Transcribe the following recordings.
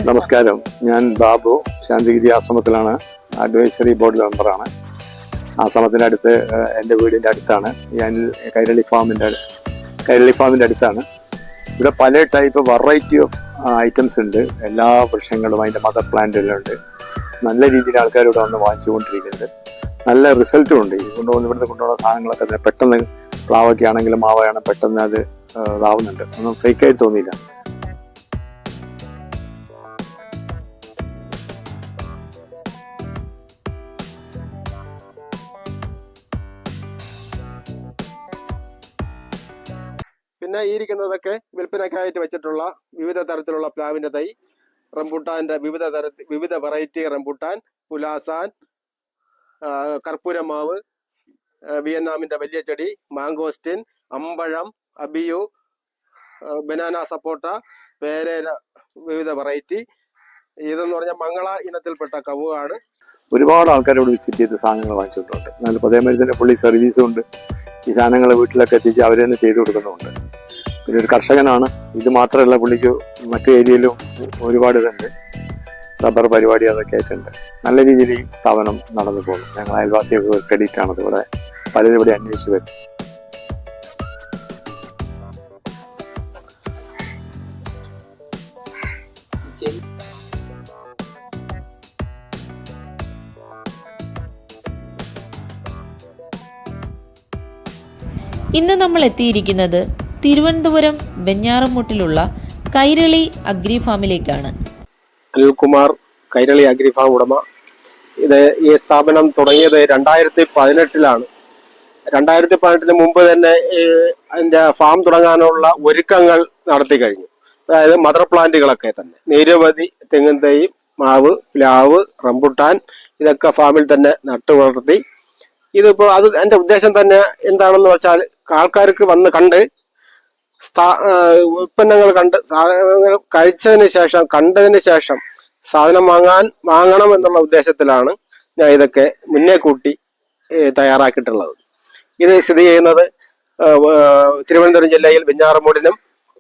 നമസ്കാരം, ഞാൻ Babu. Santhigiri ആശ്രമത്തിലാണ് advisory board മെമ്പറാണ്. ആശ്രമത്തിൻ്റെ അടുത്ത് എൻ്റെ വീടിൻ്റെ അടുത്താണ്. ഞാൻ കൈരളി ഫാമിൻ്റെ അടുത്താണ്. ഇവിടെ പല ടൈപ്പ് വെറൈറ്റി ഓഫ് ഐറ്റംസ് ഉണ്ട്. എല്ലാ വൃക്ഷങ്ങളും അതിൻ്റെ മദർ പ്ലാന്റുകളും ഉണ്ട്. നല്ല രീതിയിൽ ആൾക്കാർ ഇവിടെ വന്ന് വാങ്ങിച്ചുകൊണ്ടിരിക്കുന്നുണ്ട്. നല്ല റിസൾട്ടും ഉണ്ട്. ഇവിടുന്ന് കൊണ്ടുപോകുന്ന സാധനങ്ങളൊക്കെ തന്നെ പെട്ടെന്ന് പ്ലാവൊക്കെ ആണെങ്കിലും മാവയാണ് പെട്ടെന്ന് അത് ഇതാവുന്നുണ്ട്. ഒന്നും ഫേക്കായി തോന്നിയില്ല. പിന്നെ ഈ ഇരിക്കുന്നതൊക്കെ വിൽപ്പനക്കായിട്ട് വെച്ചിട്ടുള്ള വിവിധ തരത്തിലുള്ള പ്ലാവിന്റെ തൈ, റംബൂട്ടാന്റെ വിവിധ വെറൈറ്റി റംബൂട്ടാൻ, പുലാസാൻ, കർപ്പൂരമാവ്, വിയറ്റ്നാമിന്റെ വലിയ ചെടി, മാങ്കോസ്റ്റിൻ, അമ്പഴം, അബിയു, ബനാന സപ്പോട്ട, പേരേല, വിവിധ വെറൈറ്റി. ഇതെന്ന് പറഞ്ഞാൽ മംഗള ഇനത്തിൽപ്പെട്ട കവുകാണ്. ഒരുപാട് ആൾക്കാരോട് വിസിറ്റ് ചെയ്ത് സാധനങ്ങൾ വാങ്ങിച്ചിട്ടുണ്ട്. നല്ല അതേമാതിരി തന്നെ പുള്ളി സർവീസും ഉണ്ട്. ഈ സാധനങ്ങൾ വീട്ടിലൊക്കെ എത്തിച്ച് അവർ തന്നെ ചെയ്തു കൊടുക്കുന്നുമുണ്ട്. പിന്നെ ഒരു കർഷകനാണ്. ഇത് മാത്രമല്ല, പുള്ളിക്ക് മറ്റു ഏരിയയിലും ഒരുപാട് ഇതുണ്ട്, റബ്ബർ പരിപാടി അതൊക്കെ ആയിട്ടുണ്ട്. നല്ല രീതിയിൽ ഈ സ്ഥാപനം നടന്നു പോകുന്നു. ഞങ്ങൾ അയൽവാസികൾക്ക് ക്രെഡിറ്റ് ആണത്. ഇവിടെ പലരും ഇവിടെ അന്വേഷിച്ച് വരും. ഇന്ന് നമ്മൾ എത്തിയിരിക്കുന്നത് തിരുവനന്തപുരം വെഞ്ഞാറമൂട്ടിലുള്ള കൈരളി അഗ്രി ഫാമിലേക്കാണ്. അനിൽകുമാർ, കൈരളി അഗ്രി ഫാം ഉടമ. ഈ സ്ഥാപനം തുടങ്ങിയത് 2018 2018 മുമ്പ് തന്നെ അതിന്റെ ഫാം തുടങ്ങാനുള്ള ഒരുക്കങ്ങൾ നടത്തി കഴിഞ്ഞു. അതായത് മദർ പ്ലാന്റുകളൊക്കെ തന്നെ നിരവധി തെങ്ങിൻ തൈ, മാവ്, പ്ലാവ്, റംബുട്ടാൻ ഇതൊക്കെ ഫാമിൽ തന്നെ നട്ടു വളർത്തി. ഇതിപ്പോ എന്റെ ഉദ്ദേശം തന്നെ എന്താണെന്ന് വെച്ചാൽ, ആൾക്കാർക്ക് വന്ന് കണ്ട് ഉൽപ്പന്നങ്ങൾ കണ്ട് സാധനങ്ങൾ കണ്ടതിന് ശേഷം സാധനം വാങ്ങണം എന്നുള്ള ഉദ്ദേശത്തിലാണ് ഞാൻ ഇതൊക്കെ മുന്നേ കൂട്ടി തയ്യാറാക്കിയിട്ടുള്ളത്. ഇത് സ്ഥിതി ചെയ്യുന്നത് തിരുവനന്തപുരം ജില്ലയിൽ വെഞ്ഞാറമൂടിനും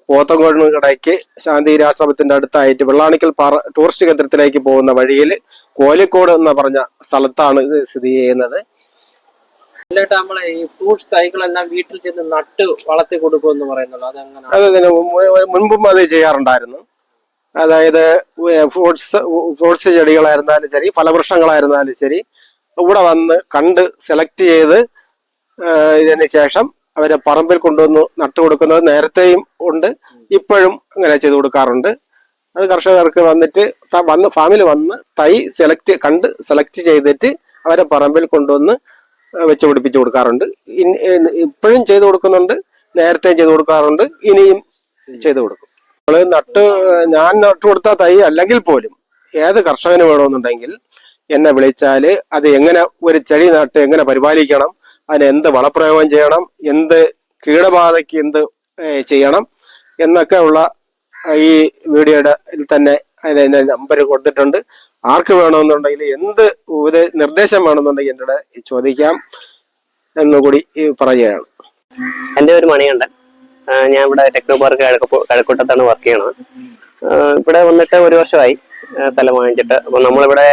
പോത്തങ്കോടിനും ഇടയ്ക്ക് ശാന്തിഗിരി ആശ്രമത്തിന്റെ അടുത്തായിട്ട് വെള്ളാണിക്കൽ ടൂറിസ്റ്റ് കേന്ദ്രത്തിലേക്ക് പോകുന്ന വഴിയിൽ കോലിക്കോട് എന്ന് പറഞ്ഞ സ്ഥലത്താണ് ഇത് സ്ഥിതി ചെയ്യുന്നത്. നമ്മളെ ഈ ഫ്രൂട്ട്സ് തൈകളെല്ലാം വീട്ടിൽ ചെന്ന് നട്ട് വളർത്തി കൊടുക്കുമെന്ന് പറയുന്നത് അതെങ്ങനെ? അതിന് മുൻപും അത് ചെയ്യാറുണ്ടായിരുന്നു. അതായത് ഫ്രൂട്ട്സ് ചെടികളായിരുന്നാലും ശരി, ഫലവൃക്ഷങ്ങളായിരുന്നാലും ശരി, ഇവിടെ വന്ന് കണ്ട് സെലക്ട് ചെയ്ത് ഇതിന് ശേഷം അവരെ പറമ്പിൽ കൊണ്ടുവന്ന് നട്ടു കൊടുക്കുന്നത് നേരത്തെയും ഉണ്ട്, ഇപ്പോഴും അങ്ങനെ ചെയ്തു കൊടുക്കാറുണ്ട്. അത് കർഷകർക്ക് ഫാമിൽ വന്ന് തൈ സെലക്ട് ചെയ്തിട്ട് അവരെ പറമ്പിൽ കൊണ്ടുവന്ന് വെച്ച് പിടിപ്പിച്ചു കൊടുക്കാറുണ്ട്. ഇപ്പോഴും ചെയ്തു കൊടുക്കുന്നുണ്ട്, നേരത്തെയും ചെയ്തു കൊടുക്കാറുണ്ട്, ഇനിയും ചെയ്തു കൊടുക്കും. ഞാൻ നട്ടുകൊടുത്ത തൈ അല്ലെങ്കിൽ പോലും ഏത് കർഷകന് വേണമെന്നുണ്ടെങ്കിൽ എന്നെ വിളിച്ചാല് അത് എങ്ങനെ ഒരു ചെടി നട്ട് എങ്ങനെ പരിപാലിക്കണം, അതിന് എന്ത് വളപ്രയോഗം ചെയ്യണം, എന്ത് കീടബാധയ്ക്ക് എന്ത് ചെയ്യണം എന്നൊക്കെ ഉള്ള ഈ വീഡിയോയുടെ തന്നെ അതിന്റെ നമ്പർ കൊടുത്തിട്ടുണ്ട്. ആർക്ക് വേണമെന്നുണ്ടെങ്കിൽ എന്ത് നിർദ്ദേശം വേണമെന്നുണ്ടെങ്കിൽ എന്നോട് ചോദിക്കാം എന്നുകൂടി പറയുകയാണ്. എൻ്റെ ഒരു മണികണ്ഠൻ. ഞാൻ ഇവിടെ ടെക്നോ പാർക്ക് കഴക്കൂട്ടത്താണ് വർക്ക് ചെയ്യണത്. ഇവിടെ വന്നിട്ട് 1 വർഷമായി സ്ഥലം വാങ്ങിച്ചിട്ട്. അപ്പൊ നമ്മളിവിടെ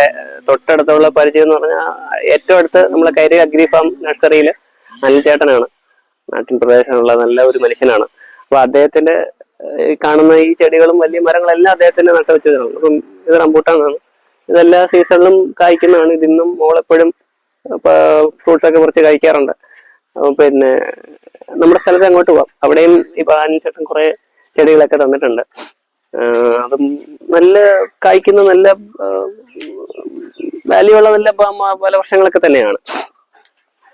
തൊട്ടടുത്തുള്ള പരിചയം എന്ന് പറഞ്ഞാൽ ഏറ്റവും അടുത്ത് നമ്മളെ കൈരളി അഗ്രി ഫാം നഴ്സറിയിൽ അനിൽ ചേട്ടനാണ്. നാട്ടിൻ പ്രദേശമുള്ള നല്ല ഒരു മനുഷ്യനാണ്. അപ്പൊ അദ്ദേഹത്തിന്റെ കാണുന്ന ഈ ചെടികളും വലിയ മരങ്ങളെല്ലാം അദ്ദേഹത്തിന്റെ നട്ടു വെച്ചതാണ്. അപ്പം ഇത് റംബൂട്ടാനാണ്. ഇതെല്ലാ സീസണിലും കായ്ക്കുന്നതാണ്. ഇതിന്നും മോളെപ്പോഴും ഫ്രൂട്ട്സ് ഒക്കെ കുറച്ച് കഴിക്കാറുണ്ട്. പിന്നെ നമ്മുടെ സ്ഥലത്ത് അങ്ങോട്ട് പോവാം. അവിടെയും ഇപ്പൊ അതിനുശേഷം കുറെ ചെടികളൊക്കെ തന്നിട്ടുണ്ട്. അതും നല്ല കായ്ക്കുന്ന നല്ല വാല്യുള്ള നല്ല പല വർഷങ്ങളൊക്കെ തന്നെയാണ്.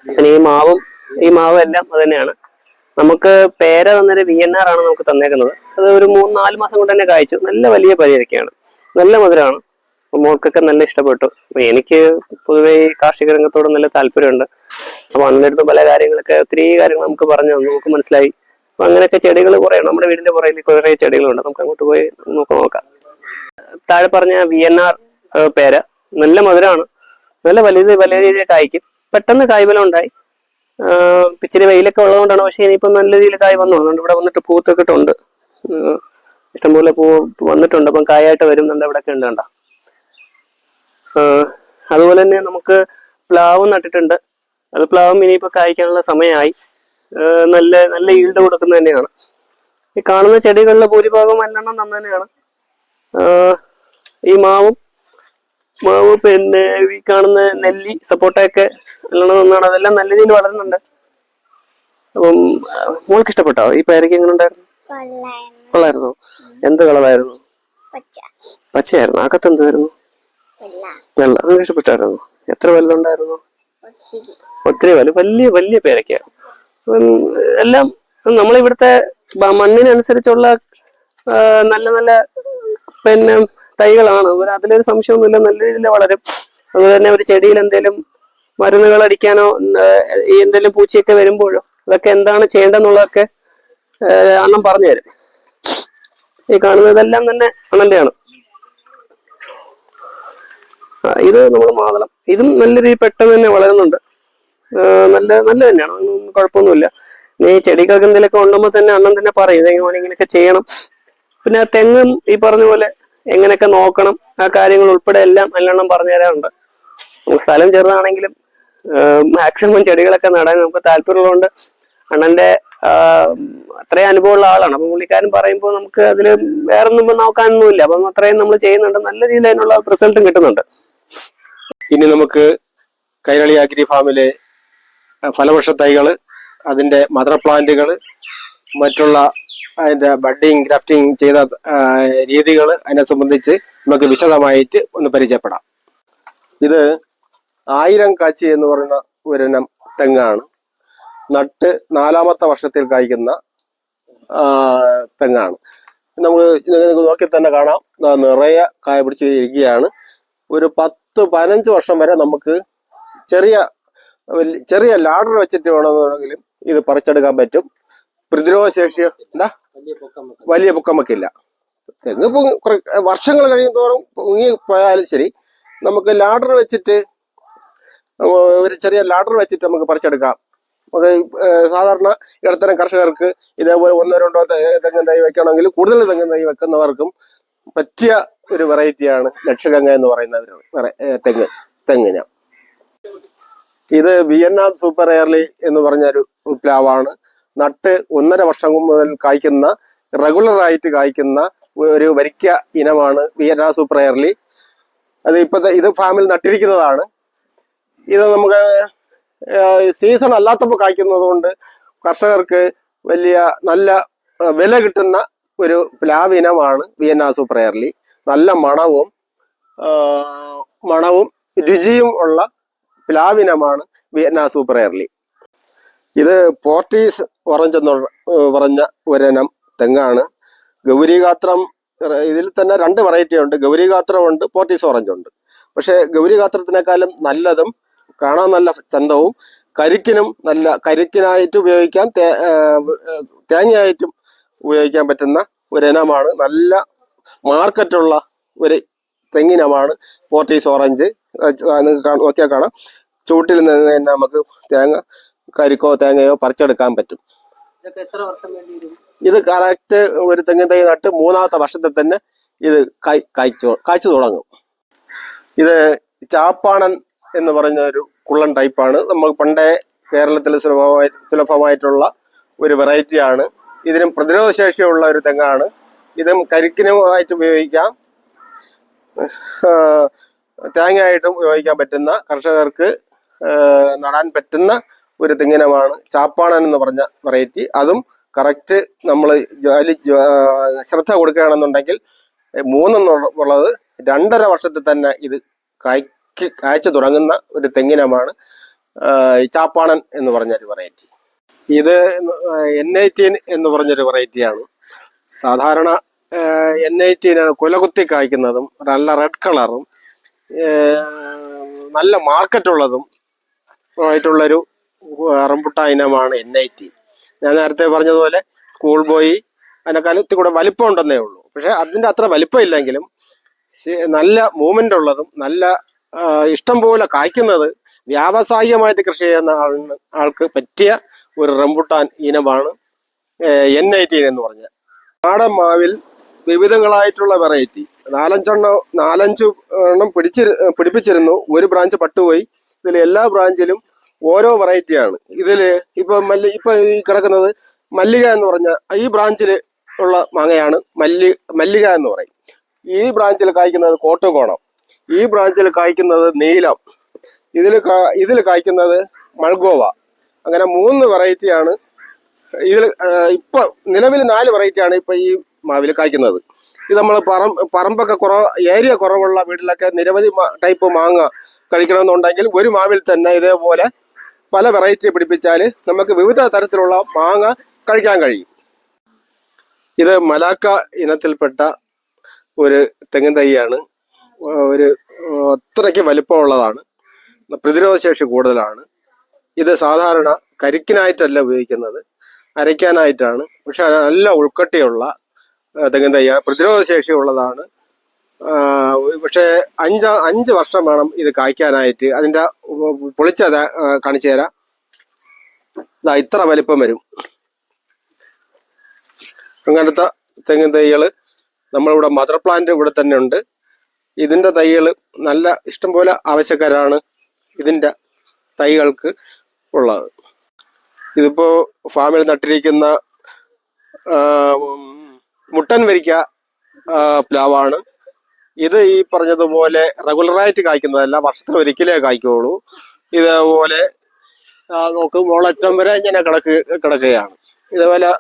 പിന്നെ ഈ മാവും എല്ലാം അത് തന്നെയാണ്. നമുക്ക് പേര തന്നൊരു VNR ആണ് നമുക്ക് തന്നേക്കുന്നത്. അത് ഒരു 3-4 മാസം കൊണ്ട് തന്നെ കായ്ച്ചു. നല്ല വലിയ പരിചയൊക്കെയാണ്, നല്ല മധുരമാണ്. മോൾക്കൊക്കെ നല്ല ഇഷ്ടപ്പെട്ടു. എനിക്ക് പൊതുവെ ഈ കാർഷിക രംഗത്തോട് നല്ല താല്പര്യമുണ്ട്. അപ്പൊ അന്നേരത്ത് പല ഒത്തിരി കാര്യങ്ങൾ നമുക്ക് പറഞ്ഞു തന്നു, നമുക്ക് മനസ്സിലായി. അപ്പൊ അങ്ങനെയൊക്കെ ചെടികൾ കുറെ നമ്മുടെ വീടിന്റെ പുറകിൽ കുറെ ചെടികളുണ്ട്. നമുക്ക് അങ്ങോട്ട് പോയി നോക്കാം. താഴെ പറഞ്ഞ VNR പേര നല്ല മധുരമാണ്, നല്ല വലിയ രീതിയിൽ കായ്ക്കും. പെട്ടെന്ന് കായ്ഫലം ഉണ്ടായി. ഇച്ചിരി വെയിലൊക്കെ ഉള്ളതുകൊണ്ടാണ്. പക്ഷെ ഇനിയിപ്പം നല്ല രീതിയിൽ കായ് വന്നു. അതുകൊണ്ട് ഇവിടെ വന്നിട്ട് പൂത്തൊക്കെ ഇട്ടുണ്ട്. ഇഷ്ടംപോലെ പൂ വന്നിട്ടുണ്ട്. അപ്പം കായായിട്ട് വരുന്നുണ്ട്. ഇവിടെയൊക്കെ ഉണ്ട് കണ്ടോ. അതുപോലെ തന്നെ നമുക്ക് പ്ലാവ് നട്ടിട്ടുണ്ട്. അത് പ്ലാവും ഇനിയിപ്പോൾ കായ്ക്കാനുള്ള സമയമായി. നല്ല നല്ല ഈൽഡ് കൊടുക്കുന്നത് തന്നെയാണ്. ഈ കാണുന്ന ചെടികളിലെ ഭൂരിഭാഗം എണ്ണം നന്ന് തന്നെയാണ്. ഈ മാവ് പിന്നെ ഈ കാണുന്ന നെല്ലി സപ്പോട്ടയൊക്കെ നല്ലോണം നന്നാണ്. അതെല്ലാം നല്ല രീതിയിൽ വളരുന്നുണ്ട്. അപ്പം മോൾക്ക് ഇഷ്ടപ്പെട്ടോ ഈ പേരയ്ക്ക്? എങ്ങനെ ഉണ്ടായിരുന്നു? കൊള്ളായിരുന്നോ? എന്ത് കളറായിരുന്നു? പച്ചയായിരുന്നു. അകത്ത് എന്തുവായിരുന്നു? വെള്ള. നിങ്ങൾക്ക് ഇഷ്ടപ്പെട്ടായിരുന്നു? എത്ര വലുതുണ്ടായിരുന്നു? ഒത്തിരി വലിയ വലിയ പേരയ്ക്കായിരുന്നു. എല്ലാം നമ്മളിവിടുത്തെ മണ്ണിനനുസരിച്ചുള്ള നല്ല നല്ല പിന്നെ തൈകളാണ്. അതിലൊരു സംശയമൊന്നുമില്ല. നല്ല രീതിയിൽ വളരും. അതുപോലെ തന്നെ ഒരു ചെടിയിൽ എന്തെങ്കിലും മരുന്നുകൾ അടിക്കാനോ ഈ എന്തെങ്കിലും പൂച്ചയൊക്കെ വരുമ്പോഴോ അതൊക്കെ എന്താണ് ചെയ്യേണ്ടതെന്നുള്ളതൊക്കെ അണ്ണൻ പറഞ്ഞു തരും. ഈ കാണുന്നതെല്ലാം തന്നെ അണ്ണന്റെയാണ്. ഇത് നമ്മൾ മാതളം. ഇതും നല്ല രീതിയിൽ പെട്ടെന്ന് തന്നെ വളരുന്നുണ്ട്. നല്ല തന്നെയാണ്. കുഴപ്പമൊന്നുമില്ല. ഈ ചെടികൾക്ക് എന്തെങ്കിലുമൊക്കെ ഉണ്ടുമ്പോൾ തന്നെ അണ്ണൻ തന്നെ പറയും ഇങ്ങനെയൊക്കെ ചെയ്യണം. പിന്നെ തെങ്ങും ഈ പറഞ്ഞ പോലെ എങ്ങനെയൊക്കെ നോക്കണം ആ കാര്യങ്ങൾ ഉൾപ്പെടെ എല്ലാം നല്ലോണം പറഞ്ഞു തരാറുണ്ട്. സ്ഥലം ചെറുതാണെങ്കിലും മാക്സിമം ചെടികളൊക്കെ നടാൻ നമുക്ക് താല്പര്യമുള്ളതുകൊണ്ട് അണ്ണന്റെ അത്രയും അനുഭവമുള്ള ആളാണ്. അപ്പം പുള്ളിക്കാരൻ പറയുമ്പോൾ നമുക്ക് അതിൽ വേറൊന്നും നോക്കാനൊന്നുമില്ല. അപ്പം അത്രയും നമ്മൾ ചെയ്യുന്നുണ്ട്. നല്ല രീതിയിൽ അതിനുള്ള റിസൾട്ടും കിട്ടുന്നുണ്ട്. ഇനി നമുക്ക് കൈരളി അഗ്രി ഫാമിലെ ഫലവൃക്ഷ തൈകള്, അതിന്റെ മദർ പ്ലാന്റുകൾ, മറ്റുള്ള അതിന്റെ ബഡ്ഡിങ് ഗ്രാഫ്റ്റിംഗ് ചെയ്ത രീതികൾ, അതിനെ സംബന്ധിച്ച് നമുക്ക് വിശദമായിട്ട് ഒന്ന് പരിചയപ്പെടാം. ഇത് 1000 കാച്ചി എന്ന് പറയുന്ന ഒരിനം തെങ്ങാണ്. നട്ട് 4ാമത്തെ വർഷത്തിൽ കായ്ക്കുന്ന തെങ്ങാണ്. നിങ്ങൾക്ക് നോക്കി തന്നെ കാണാം, നിറയെ കായ പിടിച്ച് ഇരിക്കുകയാണ്. ഒരു 10-15 വർഷം വരെ നമുക്ക് ചെറിയ ലാഡർ വെച്ചിട്ട് വേണമെന്നുണ്ടെങ്കിലും ഇത് പറിച്ചെടുക്കാൻ പറ്റും. പ്രതിരോധ ശേഷി വലിയ പൊക്കം വെക്കില്ല. തെങ്ങ് വർഷങ്ങൾ കഴിയും തോറും പൊങ്ങി പോയാലും ശരി, നമുക്ക് ലാഡർ വെച്ചിട്ട് ഒരു ചെറിയ ലാഡർ വെച്ചിട്ട് നമുക്ക് പറിച്ചെടുക്കാം. സാധാരണ ഇടത്തരം കർഷകർക്ക് ഇതേപോലെ 1-2 തെങ്ങ് തൈ വെക്കണമെങ്കിൽ കൂടുതൽ തെങ്ങ് തൈ വെക്കുന്നവർക്കും പറ്റിയ ഒരു വെറൈറ്റിയാണ് ലക്ഷഗംഗ എന്ന് പറയുന്ന തെങ്ങിന്. ഇത് വിയറ്റ്നാം സൂപ്പർ എയർലി എന്ന് പറഞ്ഞൊരു പ്ലാവാണ്. നട്ട് 1.5 വർഷം മുതൽ കായ്ക്കുന്ന, റെഗുലറായിട്ട് കായ്ക്കുന്ന ഒരു വരിക്ക ഇനമാണ് വിയറ്റ്നാം സൂപ്പർ എയർലി. ഇത് ഫാമിൽ നട്ടിരിക്കുന്നതാണ്. ഇത് നമുക്ക് സീസൺ അല്ലാത്തപ്പോൾ കായ്ക്കുന്നത് കൊണ്ട് കർഷകർക്ക് നല്ല വില കിട്ടുന്ന ഒരു പ്ലാവ് ഇനമാണ് വിയറ്റ്നാം സൂപ്പർ എയർലി. നല്ല മണവും രുചിയും ഉള്ള പ്ലാവിനമാണ് വിയറ്റ്നാം സൂപ്പർ എയർലി. ഇത് പോർട്ടീസ് ഓറഞ്ച് എന്ന് പറഞ്ഞ ഒരിനം തെങ്ങാണ്. ഗൗരിഗാത്രം, ഇതിൽ തന്നെ 2 വെറൈറ്റി ഉണ്ട്. ഗൗരിഗാത്രം ഉണ്ട്, പോർട്ടീസ് ഓറഞ്ച് ഉണ്ട്. പക്ഷെ ഗൗരിഗാത്രത്തിനേക്കാളും നല്ലതും കാണാൻ നല്ല ചന്തവും കരിക്കിനായിട്ട് ഉപയോഗിക്കാം, തേങ്ങയായിട്ടും ഉപയോഗിക്കാൻ പറ്റുന്ന ഒരിനമാണ്. നല്ല മാർക്കറ്റുള്ള ഒരു തെങ്ങിനമാണ് പോർട്ടീസ് ഓറഞ്ച്. നോക്കിയാൽ കാണാം, ചൂട്ടിൽ നിന്ന് തന്നെ നമുക്ക് കരിക്കോ തേങ്ങയോ പറിച്ചെടുക്കാൻ പറ്റും. ഇത് കറക്റ്റ് ഒരു തെങ്ങിൻ തൈ നട്ട് 3ാമത്തെ വർഷത്തിൽ തന്നെ ഇത് കായ്ച്ചു തുടങ്ങും. ഇത് ചാപ്പാണൻ എന്ന് പറഞ്ഞ ഒരു കുള്ളൻ ടൈപ്പാണ്. നമ്മൾ പണ്ടേ കേരളത്തിൽ സുലഭമായിട്ടുള്ള ഒരു വെറൈറ്റിയാണ്. ഇതിനും പ്രതിരോധ ശേഷിയുള്ള ഒരു തെങ്ങാണ്. ഇതും കരിക്കിനുമായിട്ട് ഉപയോഗിക്കാം, തേങ്ങയായിട്ടും ഉപയോഗിക്കാൻ പറ്റുന്ന, കർഷകർക്ക് നടാൻ പറ്റുന്ന ഒരു തെങ്ങിനമാണ് ചാപ്പാണൻ എന്ന് പറഞ്ഞ വെറൈറ്റി. അതും കറക്റ്റ് നമ്മൾ ശ്രദ്ധ കൊടുക്കുകയാണെന്നുണ്ടെങ്കിൽ 3 2.5 വർഷത്തിൽ തന്നെ ഇത് കായ്ച്ചു തുടങ്ങുന്ന ഒരു തെങ്ങിനമാണ് ചാപ്പാണൻ എന്ന് പറഞ്ഞൊരു വെറൈറ്റി. ഇത് N18 എന്ന് പറഞ്ഞൊരു വെറൈറ്റിയാണ്. സാധാരണ N18 കുലകുത്തി കായ്ക്കുന്നതും നല്ല റെഡ് കളറും നല്ല മാർക്കറ്റുള്ളതും ആയിട്ടുള്ളൊരു റംബുട്ടാൻ ഇനമാണ് N18. ഞാൻ നേരത്തെ പറഞ്ഞതുപോലെ സ്കൂൾ ബോയ് അതിനെക്കാലത്തിൽ കൂടെ വലിപ്പം ഉണ്ടെന്നേ ഉള്ളൂ. പക്ഷെ അതിൻ്റെ അത്ര വലിപ്പം ഇല്ലെങ്കിലും നല്ല മൂവ്മെന്റ് ഉള്ളതും നല്ല ഇഷ്ടം പോലെ കായ്ക്കുന്നത്, വ്യാവസായികമായിട്ട് കൃഷി ചെയ്യുന്ന ആൾക്ക് പറ്റിയ ഒരു റംബുട്ടാൻ ഇനമാണ് N18 എന്ന് പറഞ്ഞത്. നാടൻ മാവിൽ വിവിധങ്ങളായിട്ടുള്ള വെറൈറ്റി 4-5 എണ്ണം പിടിപ്പിച്ചിരുന്നു. ഒരു ബ്രാഞ്ച് പട്ടുപോയി. ഇതിൽ എല്ലാ ബ്രാഞ്ചിലും ഓരോ വെറൈറ്റിയാണ്. ഇതില് ഇപ്പൊ ഈ കിടക്കുന്നത് മല്ലിക എന്ന് പറഞ്ഞ ഈ ബ്രാഞ്ചിൽ ഉള്ള മാങ്ങയാണ് മല്ലിക എന്ന് പറയും. ഈ ബ്രാഞ്ചിൽ കായ്ക്കുന്നത് കോട്ടുകോണം, ഈ ബ്രാഞ്ചിൽ കായ്ക്കുന്നത് നീലം, ഇതിൽ കായ്ക്കുന്നത് മൾഗോവ. അങ്ങനെ 3 വെറൈറ്റിയാണ് ഇതിൽ. ഇപ്പൊ നിലവിൽ 4 വെറൈറ്റിയാണ് ഇപ്പൊ ഈ മാവിൽ കായ്ക്കുന്നത്. ഇത് നമ്മൾ പറമ്പൊക്കെ ഏരിയ കുറവുള്ള വീട്ടിലൊക്കെ നിരവധി ടൈപ്പ് മാങ്ങ കഴിക്കണമെന്നുണ്ടെങ്കിൽ ഒരു മാവിൽ തന്നെ ഇതേപോലെ പല വെറൈറ്റി പിടിപ്പിച്ചാൽ നമുക്ക് വിവിധ തരത്തിലുള്ള മാങ്ങ കഴിക്കാൻ കഴിയും. ഇത് മലാക്ക ഇനത്തിൽപ്പെട്ട ഒരു തെങ്ങിൻ തൈയാണ്. അത്രയ്ക്ക് വലിപ്പമുള്ളതാണ്, പ്രതിരോധശേഷി കൂടുതലാണ്. ഇത് സാധാരണ കരിക്കിനായിട്ടല്ല ഉപയോഗിക്കുന്നത്, അരയ്ക്കാനായിട്ടാണ്. പക്ഷെ നല്ല ഉൾക്കട്ടിയുള്ള തെങ്ങിൻ തൈയാണ്, പ്രതിരോധശേഷി ഉള്ളതാണ്. പക്ഷെ 5 വർഷം വേണം ഇത് കായ്ക്കാനായിട്ട്. അതിന്റെ പൊളിച്ച കാണിച്ചു തരാം. ഇത്ര വലിപ്പം വരും. അങ്ങനത്തെ തെങ്ങിൻ തൈകൾ നമ്മളിവിടെ മദർ പ്ലാന്റ് ഇവിടെ തന്നെ ഉണ്ട്. ഇതിന്റെ തൈകൾ നല്ല ഇഷ്ടംപോലെ ആവശ്യക്കാരാണ് ഇതിന്റെ തൈകൾക്ക് ഉള്ളത്. ഇതിപ്പോ ഫാമിൽ നട്ടിരിക്കുന്ന മുട്ടൻ വരിക്ക പ്ലാവാണ്. ഇത് ഈ പറഞ്ഞതുപോലെ റെഗുലറായിട്ട് കായ്ക്കുന്നതല്ല, വർഷത്തിൽ ഒരിക്കലേ കായ്ക്കുള്ളൂ. ഇതേപോലെ നോക്ക് മുകളറ്റം വരെ ഇങ്ങനെ കിടക്കുകയാണ്. ഇതേപോലെ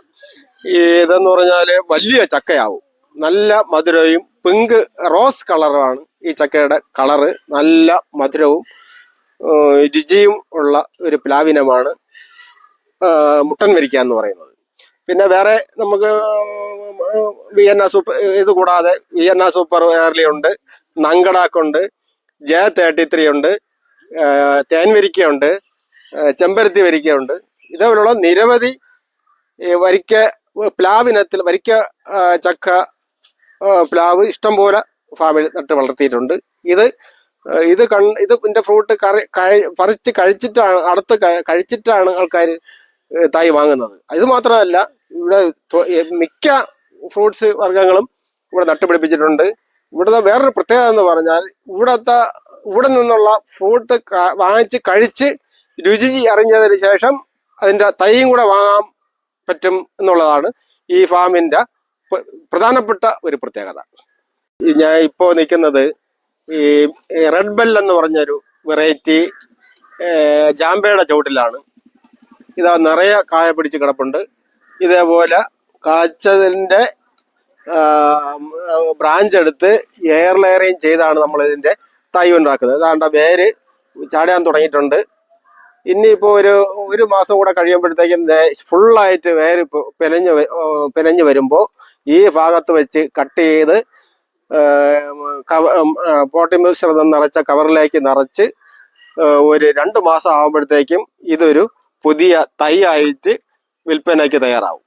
ഇതെന്ന് പറഞ്ഞാല് വലിയ ചക്കയാവും, നല്ല മധുരവും പിങ്ക് റോസ് കളറാണ് ഈ ചക്കയുടെ കളറ്. നല്ല മധുരവും രുചിയും ഉള്ള ഒരു പ്ലാവിനമാണ് മുട്ടൻ വരിക്ക എന്ന് പറയുന്നത്. പിന്നെ വേറെ നമുക്ക് വിയന്ന സൂപ്പർ, ഇത് കൂടാതെ വിയന്ന സൂപ്പർ ഏർലി ഉണ്ട്, നങ്കടാക്കുണ്ട്, J33 ഉണ്ട്, തേൻ വരിക്കയുണ്ട്, ചെമ്പരത്തി വരിക്കയുണ്ട്. ഇതേപോലുള്ള നിരവധി പ്ലാവിനത്തിൽ വരിക്ക ചക്ക പ്ലാവ് ഇഷ്ടംപോലെ ഫാമിൽ നട്ട് വളർത്തിയിട്ടുണ്ട്. ഇതിന്റെ ഫ്രൂട്ട് പറിച്ച് കഴിച്ചിട്ടാണ് ആൾക്കാർ തൈ വാങ്ങുന്നത്. ഇത് മാത്രമല്ല, ഇവിടെ മിക്ക ഫ്രൂട്ട്സ് വർഗ്ഗങ്ങളും ഇവിടെ നട്ടുപിടിപ്പിച്ചിട്ടുണ്ട്. ഇവിടുത്തെ വേറൊരു പ്രത്യേകത എന്ന് പറഞ്ഞാൽ ഇവിടെ നിന്നുള്ള ഫ്രൂട്ട് വാങ്ങിച്ച് കഴിച്ച് രുചി അറിഞ്ഞതിന് ശേഷം അതിന്റെ തൈയും കൂടെ വാങ്ങാൻ പറ്റും എന്നുള്ളതാണ് ഈ ഫാമിന്റെ പ്രധാനപ്പെട്ട ഒരു പ്രത്യേകത. ഞാൻ ഇപ്പോ നിൽക്കുന്നത് ഈ റെഡ് ബെൽ എന്ന് പറഞ്ഞൊരു വെറൈറ്റി ജാമ്പയുടെ ചുവട്ടിലാണ്. ഇതാ നിറയെ കായ പിടിച്ച് കിടപ്പുണ്ട്. ഇതേപോലെ കാച്ചതിന്റെ ബ്രാഞ്ച് എടുത്ത് എയർ ലെയറിങ് ചെയ്താണ് നമ്മൾ ഇതിന്റെ തൈ ഉണ്ടാക്കുന്നത്. അതാണ്ട വേര് ചാടാൻ തുടങ്ങിയിട്ടുണ്ട്. ഇനിയിപ്പോ ഒരു മാസം കൂടെ കഴിയുമ്പോഴത്തേക്കും ഫുള്ളായിട്ട് വേര് പെനഞ്ഞു വരുമ്പോൾ ഈ ഭാഗത്ത് വെച്ച് കട്ട് ചെയ്ത് പോട്ടി മിശ്രിതം നിറച്ച കവറിലേക്ക് നിറച്ച് ഒരു 2 മാസം ആകുമ്പോഴത്തേക്കും ഇതൊരു പുതിയ തൈ ആയിട്ട് വിൽപ്പനയ്ക്ക് തയ്യാറാവും.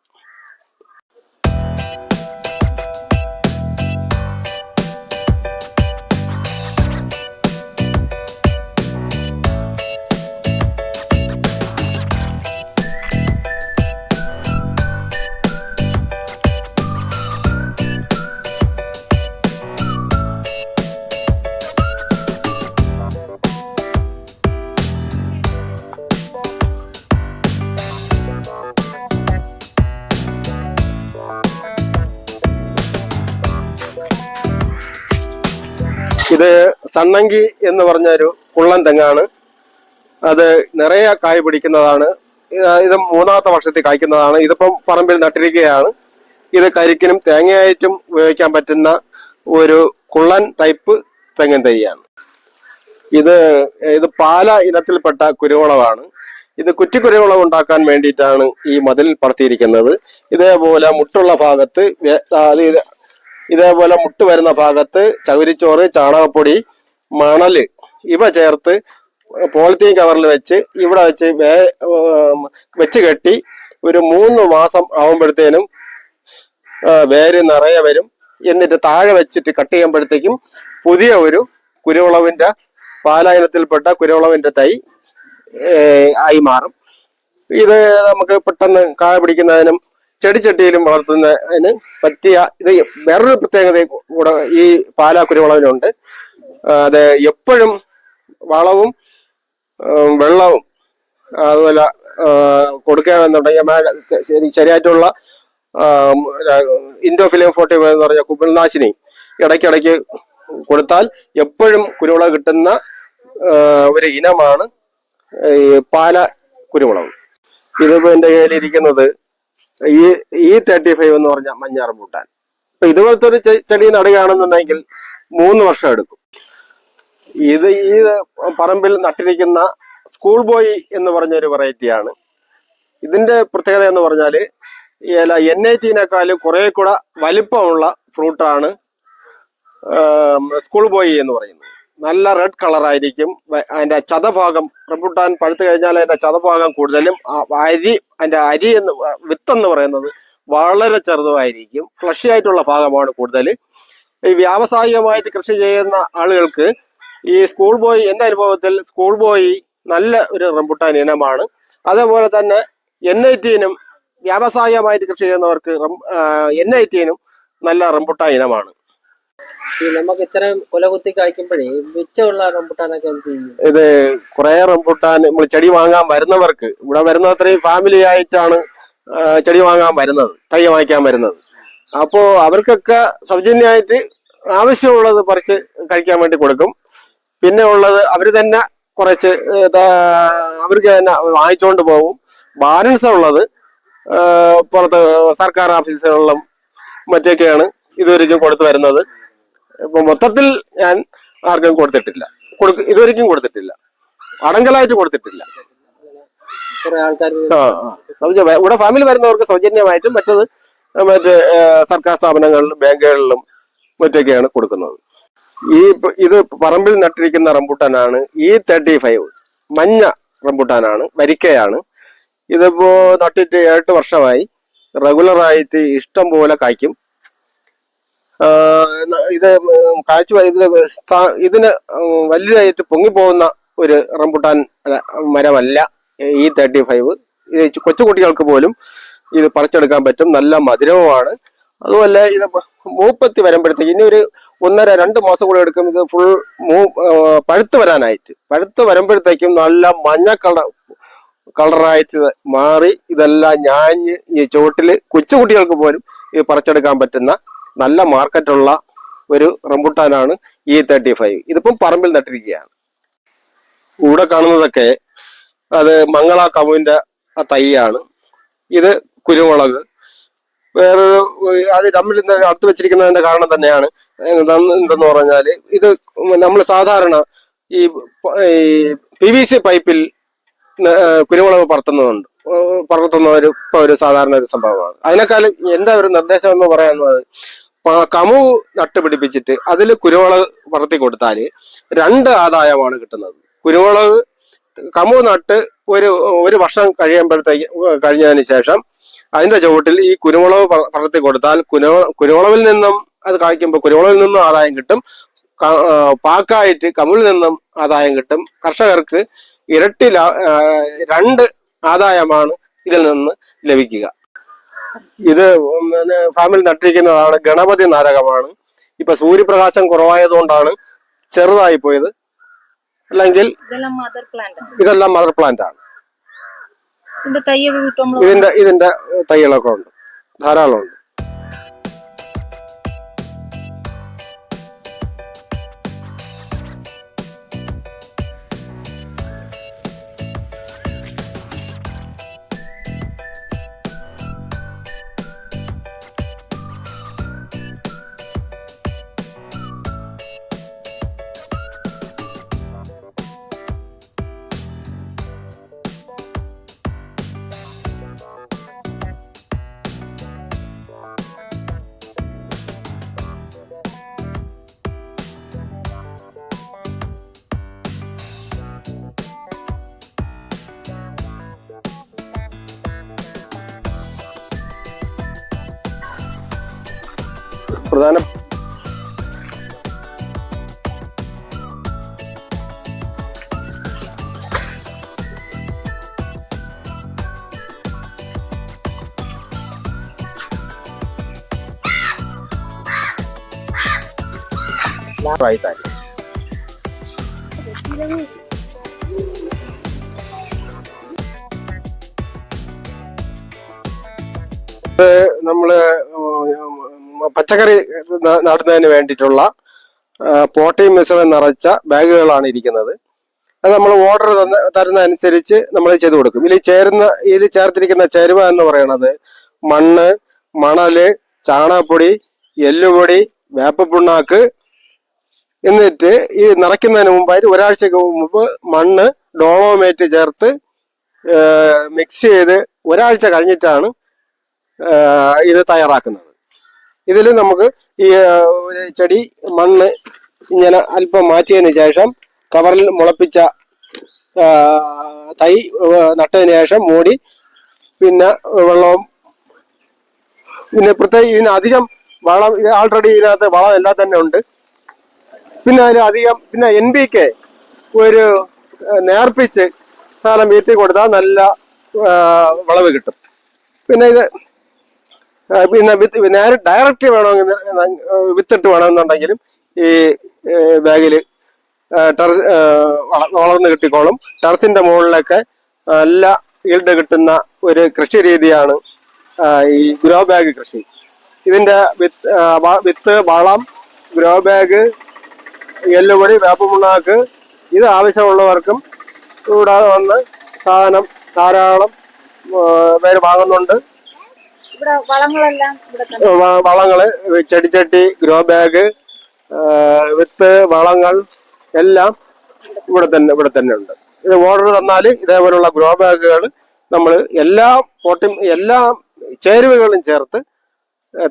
ഇത് സണ്ണങ്കി എന്ന് പറഞ്ഞൊരു കുള്ളൻ തെങ്ങാണ്. അത് നിറയെ കായ് പിടിക്കുന്നതാണ്. ഇത് 3ാമത്തെ വർഷത്തിൽ കായ്ക്കുന്നതാണ്. ഇതിപ്പം പറമ്പിൽ നട്ടിരിക്കുകയാണ്. ഇത് കരിക്കിനും തേങ്ങയായിട്ടും ഉപയോഗിക്കാൻ പറ്റുന്ന ഒരു കുള്ളൻ ടൈപ്പ് തെങ്ങിൻ തൈയാണ്. ഇത് പാല ഇനത്തിൽപ്പെട്ട കുരുമുളകാണ്. ഇത് കുറ്റിക്കുരുമുളക് ഉണ്ടാക്കാൻ വേണ്ടിയിട്ടാണ് ഈ മതിൽ പടർത്തിയിരിക്കുന്നത്. ഇതേപോലെ മുട്ടുള്ള ഭാഗത്ത് ഇതേപോലെ മുട്ട് വരുന്ന ഭാഗത്ത് ചകിരിച്ചോറ്, ചാണകപ്പൊടി, മണല് ഇവ ചേർത്ത് പോളിത്തീൻ കവറിൽ വെച്ച് ഇവിടെ വെച്ച് കെട്ടി ഒരു 3 മാസം ആവുമ്പോഴത്തേനും വേര് നിറയെ വരും. എന്നിട്ട് താഴെ വെച്ചിട്ട് കട്ട് ചെയ്യുമ്പോഴത്തേക്കും പുതിയ ഒരു കുരുമുളകിന്റെ പാലായനത്തിൽപ്പെട്ട കുരുമുളകിന്റെ തൈ ആയി മാറും. ഇത് നമുക്ക് പെട്ടെന്ന് കായ പിടിക്കുന്നതിനും ചെടിച്ചട്ടിയിലും വളർത്തുന്നതിന് പറ്റിയ ഇത് വേറൊരു പ്രത്യേകത കൂടെ ഈ പാലാ കുരുമുളകിനുണ്ട്. അത് എപ്പോഴും വളവും വെള്ളവും അതുപോലെ കൊടുക്കുകയാണെന്നുണ്ടെങ്കിൽ ശരിയായിട്ടുള്ള ഇൻഡോഫിലിയം 45 എന്ന് പറഞ്ഞ കുമിൾനാശിനി ഇടയ്ക്കിടയ്ക്ക് കൊടുത്താൽ എപ്പോഴും കുരുമുളക് കിട്ടുന്ന ഒരു ഇനമാണ് ഈ പാല കുരുമുളക്. ഇതിപ്പോ എന്റെ കയ്യിലിരിക്കുന്നത് ഈ 35 എന്ന് പറഞ്ഞ മഞ്ഞ റംബൂട്ടാൻ. അപ്പൊ ഇതുപോലത്തെ ഒരു ചെടി നടുകയാണെന്നുണ്ടെങ്കിൽ 3 വർഷം എടുക്കും. ഈ പറമ്പിൽ നട്ടിരിക്കുന്ന സ്കൂൾ ബോയ് എന്ന് പറഞ്ഞ ഒരു വെറൈറ്റിയാണ്. ഇതിന്റെ പ്രത്യേകത എന്ന് പറഞ്ഞാല് N18-നേക്കാളും കുറെ കൂടെ വലിപ്പമുള്ള ഫ്രൂട്ടാണ് സ്കൂൾ ബോയ് എന്ന് പറയുന്നത്. നല്ല റെഡ് കളറായിരിക്കും. അതിന്റെ ചതഭാഗം, റംബൂട്ടാൻ പഴുത്തു കഴിഞ്ഞാൽ അതിന്റെ ചതഭാഗം കൂടുതലും, അതിന്റെ അരി വിത്തെന്ന് പറയുന്നത് വളരെ ചെറുതുമായിരിക്കും. ഫ്ലഷി ആയിട്ടുള്ള ഭാഗമാണ് കൂടുതൽ. ഈ വ്യാവസായികമായിട്ട് കൃഷി ചെയ്യുന്ന ആളുകൾക്ക് ഈ സ്കൂൾ ബോയ്, എന്റെ അനുഭവത്തിൽ സ്കൂൾ ബോയ് നല്ല ഒരു റംബൂട്ടാൻ ഇനമാണ്. അതേപോലെ തന്നെ N18-നും വ്യാവസായികമായിട്ട് കൃഷി ചെയ്യുന്നവർക്ക് N18-നും നല്ല റംബൂട്ടാൻ ഇനമാണ്. നമുക്ക് ഇത്രയും കൊലകുത്തി കായ്ക്കുമ്പോഴേ മിച്ചമുള്ള റംബൂട്ടാനൊക്കെ എന്ത് ചെയ്യും? ഇത് കുറെ റംബൂട്ടാൻ നമ്മൾ ചെടി വാങ്ങാൻ വരുന്നവർക്ക്, ഇവിടെ വരുന്ന അത്രയും ഫാമിലി ആയിട്ടാണ് ചെടി വാങ്ങാൻ വരുന്നത്, തൈ വാങ്ങിക്കാൻ വരുന്നത്. അപ്പോ അവർക്കൊക്കെ സൗജന്യമായിട്ട് ആവശ്യമുള്ളത് പറിച്ച് കഴിക്കാൻ വേണ്ടി കൊടുക്കും. പിന്നെ ഉള്ളത് അവര് തന്നെ കുറച്ച് അവർക്ക് തന്നെ വാങ്ങിച്ചുകൊണ്ട് പോകും. ബാലൻസ് ഉള്ളത് പുറത്ത് സർക്കാർ ഓഫീസുകളിലും മറ്റൊക്കെയാണ് ഇതുവരെയും കൊടുത്തു വരുന്നത്. ഇപ്പൊ മൊത്തത്തിൽ ഞാൻ ആർക്കും കൊടുത്തിട്ടില്ല, ഇതുവരെയും കൊടുത്തിട്ടില്ല, അടങ്കലായിട്ട് കൊടുത്തിട്ടില്ല. ഇവിടെ ഫാമിലി വരുന്നവർക്ക് സൗജന്യമായിട്ടും മറ്റത് സർക്കാർ സ്ഥാപനങ്ങളിലും ബാങ്കുകളിലും മറ്റൊക്കെയാണ് കൊടുക്കുന്നത്. ഇത് പറമ്പിൽ നട്ടിരിക്കുന്ന റംബൂട്ടാനാണ് E35, മഞ്ഞ റംബൂട്ടാനാണ്, വരിക്കയാണ്. ഇതിപ്പോ നട്ടിട്ട് 8 വർഷമായി. റെഗുലറായിട്ട് ഇഷ്ടം പോലെ കായ്ക്കും. ഇത് കായ്ച്ചു ഇതിന് വലുതായിട്ട് പൊങ്ങിപ്പോകുന്ന ഒരു റംബൂട്ടാൻ മരമല്ല E35. ഇത് കൊച്ചുകുട്ടികൾക്ക് പോലും ഇത് പറിച്ചെടുക്കാൻ പറ്റും. നല്ല മധുരവുമാണ്. അതുപോലെ ഇത് മൂപ്പത്തി വരുമ്പോഴത്തേക്ക് ഇനി ഒരു 1.5-2 മാസം കൂടെ എടുക്കും ഇത് ഫുൾ പഴുത്ത് വരാനായിട്ട്. പഴുത്ത് വരുമ്പോഴത്തേക്കും നല്ല മഞ്ഞ കളറായിട്ട് മാറി ഇതെല്ലാം ഞാഞ്ഞ് ഈ ചുവട്ടില് കൊച്ചുകുട്ടികൾക്ക് പോലും ഇത് പറിച്ചെടുക്കാൻ പറ്റുന്ന നല്ല മാർക്കറ്റുള്ള ഒരു റംബൂട്ടാനാണ് E35. ഇതിപ്പം പറമ്പിൽ നട്ടിരിക്കുകയാണ്. ഇവിടെ കാണുന്നതൊക്കെ അത് മംഗള കമുവിന്റെ തൈയാണ്. ഇത് കുരുമുളക്. വേറൊരു അത് തമ്മിൽ അടുത്ത് വെച്ചിരിക്കുന്നതിന്റെ കാരണം തന്നെയാണ് എന്തെന്ന് പറഞ്ഞാല് ഇത് നമ്മൾ സാധാരണ ഈ PVC പൈപ്പിൽ കുരുമുളക് പറത്തുന്ന ഒരു സാധാരണ ഒരു സംഭവമാണ്. അതിനേക്കാളും എന്റെ ഒരു നിർദ്ദേശം എന്ന് പറയുന്നത് കമു നട്ടുപിടിപ്പിച്ചിട്ട് അതിൽ കുരുമുളക് വളർത്തി കൊടുത്താല് 2 ആദായമാണ് കിട്ടുന്നത്. കുരുമുളക് കമു നട്ട് ഒരു വർഷം കഴിഞ്ഞതിന് ശേഷം അതിന്റെ ചുവട്ടിൽ ഈ കുരുമുളക് വളർത്തി കൊടുത്താൽ കുരുമുളകിൽ നിന്നും അത് കായ്ക്കുമ്പോൾ കുരുമുളകിൽ നിന്നും ആദായം കിട്ടും. പാക്കായിട്ട് കമുവിൽ നിന്നും ആദായം കിട്ടും. കർഷകർക്ക് ഇരട്ടി 2 ആദായമാണ് ഇതിൽ നിന്ന് ലഭിക്കുക. ഇത് ഫാമിൽ നട്ടിരിക്കുന്നതാണ് ഗണപതി നാരകമാണ്. ഇപ്പൊ സൂര്യപ്രകാശം കുറവായതുകൊണ്ടാണ് ചെറുതായി പോയത്. അല്ലെങ്കിൽ ഇതെല്ലാം മദർ പ്ലാന്റ് ആണ്. ഇതിന്റെ തൈകളൊക്കെ ഉണ്ട്, ധാരാളം ഉണ്ട്. പ്രധാന ആയിട്ടായിരുന്നു. നമ്മള് പച്ചക്കറി നടുന്നതിന് വേണ്ടിയിട്ടുള്ള പോട്ടിംഗ് മിശ്രിതം നിറച്ച ബാഗുകളാണ് ഇരിക്കുന്നത്. അത് നമ്മൾ ഓർഡർ തരുന്ന അനുസരിച്ച് നമ്മൾ ചെയ്തു കൊടുക്കും. ഇതിൽ ചേർത്തിരിക്കുന്ന ചേരുവ എന്ന് പറയുന്നത് മണ്ണ്, മണല്, ചാണകപ്പൊടി, എല്ലുപൊടി, വേപ്പപ്പിണ്ണാക്ക്. എന്നിട്ട് ഈ നിറയ്ക്കുന്നതിന് മുമ്പായിട്ട് ഒരാഴ്ചക്ക് മുമ്പ് മണ്ണ് ഡോളോമേറ്റ് ചേർത്ത് മിക്സ് ചെയ്ത് ഒരാഴ്ച കഴിഞ്ഞിട്ടാണ് ഇത് തയ്യാറാക്കുന്നത്. ഇതിൽ നമുക്ക് ഈ ഒരു ചെടി മണ്ണ് ഇങ്ങനെ അല്പം മാറ്റിയതിന് ശേഷം കവറിൽ മുളപ്പിച്ച തൈ നട്ടതിന് ശേഷം മൂടി, പിന്നെ വെള്ളവും, പിന്നെ പ്രത്യേകിച്ച് ഇതിനധികം വളം, ആൾറെഡി ഇതിനകത്ത് വളം എല്ലാം തന്നെ ഉണ്ട്. പിന്നെ അതിലധികം പിന്നെ NPK ഒരു നേർപ്പിച്ച് സാധനം വീട്ടിൽ കൊടുത്താൽ നല്ല വിളവ് കിട്ടും. പിന്നെ ഇത് പിന്നെ ഡയറക്റ്റ് വേണമെങ്കിൽ വിത്തിട്ട് വേണമെന്നുണ്ടെങ്കിലും ഈ ബാഗിൽ വളർന്ന് കിട്ടിക്കോളും. ടെറസിന്റെ മുകളിലൊക്കെ നല്ല ഈൽഡ് കിട്ടുന്ന ഒരു കൃഷി രീതിയാണ് ഈ ഗ്രോ ബാഗ് കൃഷി. ഇതിന്റെ വിത്ത്, വളം, ഗ്രോ ബാഗ്, എല്ലുപൊടി, വേപ്പമുണ്ണാക്ക് ഇത് ആവശ്യമുള്ളവർക്കും ഇവിടെ വന്ന് സാധനം ധാരാളം പേര് വാങ്ങുന്നുണ്ട്. വളങ്ങള്, ചെടിച്ചട്ടി, ഗ്രോ ബാഗ്, വിത്ത്, വളങ്ങൾ എല്ലാം ഇവിടെ തന്നെ ഉണ്ട്. ഇത് ഓർഡർ തന്നാൽ ഇതേപോലുള്ള ഗ്രോ ബാഗുകൾ നമ്മൾ എല്ലാ ചേരുവകളും ചേർത്ത്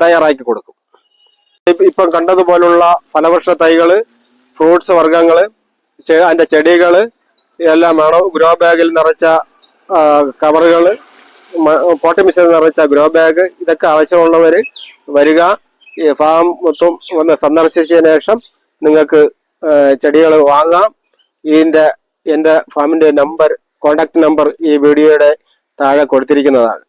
തയ്യാറാക്കി കൊടുക്കും. ഇപ്പം കണ്ടതുപോലുള്ള ഫലവൃക്ഷ തൈകള്, ഫ്രൂട്ട്സ് വർഗ്ഗങ്ങള്, അതിന്റെ ചെടികള് എല്ലാം വേണം. ഗ്രോ ബാഗിൽ നിറച്ച കവറുകള്, പോട്ടി മിശ്രിതം നിറച്ച ഗ്രോ ബാഗ്, ഇതൊക്കെ ആവശ്യമുള്ളവര് വരിക. ഈ ഫാം മൊത്തം ഒന്ന് സന്ദർശിച്ചതിന് ശേഷം നിങ്ങൾക്ക് ചെടികൾ വാങ്ങാം. എൻ്റെ ഫാമിന്റെ കോണ്ടാക്ട് നമ്പർ ഈ വീഡിയോയുടെ താഴെ കൊടുത്തിരിക്കുന്നതാണ്.